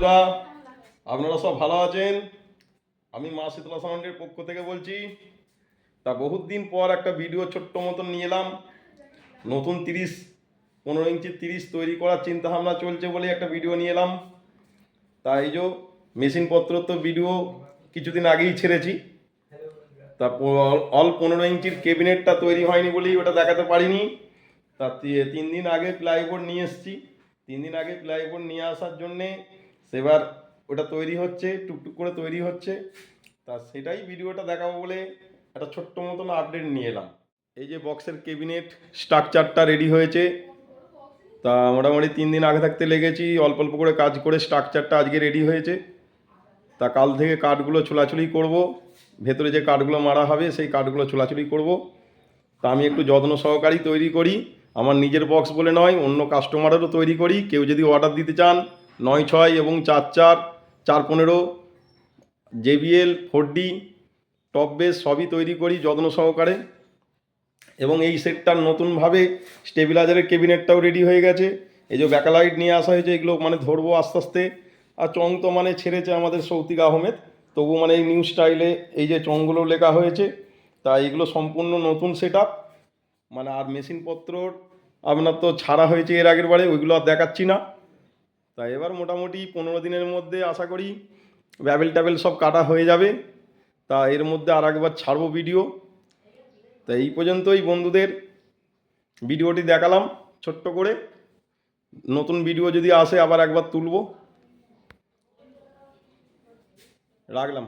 বন্ধুরা, আপনারা সব ভালো আছেন? আমি মা শীতলা সাউন্ডের পক্ষ থেকে বলছি। তা বহুত দিন পর একটা ভিডিও ছোট্ট মতন নিয়ে এলাম। নতুন 15 ইঞ্চি 30 তৈরি করার চিন্তা ভাবনা চলছে বলে একটা ভিডিও নিয়ে এলাম। তা এই যে মেশিনপত্র তো ভিডিও কিছুদিন আগেই ছেড়েছি। তা অল 15 ইঞ্চির ক্যাবিনেটটা তৈরি হয়নি বলেই ওটা দেখাতে পারিনি। তা 3 দিন আগে প্লাইবোর্ড নিয়ে এসেছি। 3 দিন আগে প্লাইবোর্ড নিয়ে আসার জন্যে সেবার ওটা তৈরি হচ্ছে, টুকটুক করে তৈরি হচ্ছে। তা সেটাই ভিডিওটা দেখাবো বলে একটা ছোট্ট মতন আপডেট নিয়ে এলাম। এই যে বক্সের ক্যাবিনেট স্ট্রাকচারটা রেডি হয়েছে। তা মোটামুটি 3 দিন আগে থাকতে লেগেছি, অল্প অল্প করে কাজ করে স্ট্রাকচারটা আজকে রেডি হয়েছে। তা কাল থেকে কাঠগুলো ছোলাছুলি করব, ভেতরে যে কাঠগুলো মারা হবে সেই কাঠগুলো ছোলাছুলি করব। তা আমি একটু যত্ন সহকারেই তৈরি করি, আমার নিজের বক্স বলে নয়, অন্য কাস্টমারেরও তৈরি করি। কেউ যদি অর্ডার দিতে চান 9/6 এবং 4/4, 4/15, JBL 4D টপ বেস সবই তৈরি করি যত্ন সহকারে। এবং এই সেটটার নতুনভাবে স্টেবিলাইজারের ক্যাবিনেটটাও রেডি হয়ে গেছে। এই যে ব্যাকলাইট নিয়ে আসা হয়েছে, এগুলো মানে ধরবো আস্তে আস্তে। আর চং তো মানে ছেড়েছে আমাদের সৌতিক আহমেদ, তবু মানে এই নিউ স্টাইলে এই যে চংগুলো লেখা হয়েছে। তা এগুলো সম্পূর্ণ নতুন সেট আপ। মানে আর মেশিনপত্র আপনার তো ছাড়া হয়েছে এর আগের বারে, ওইগুলো আর দেখাচ্ছি না। তা এবার মোটামুটি 15 দিনের মধ্যে আশা করি ব্যাবেল ট্যাবেল সব কাটা হয়ে যাবে। তা এর মধ্যে আর একবার ছাড়বো ভিডিও। তা এই পর্যন্তই বন্ধুদের ভিডিওটি দেখালাম ছোট্ট করে। নতুন ভিডিও যদি আসে আবার একবার তুলব। রাখলাম।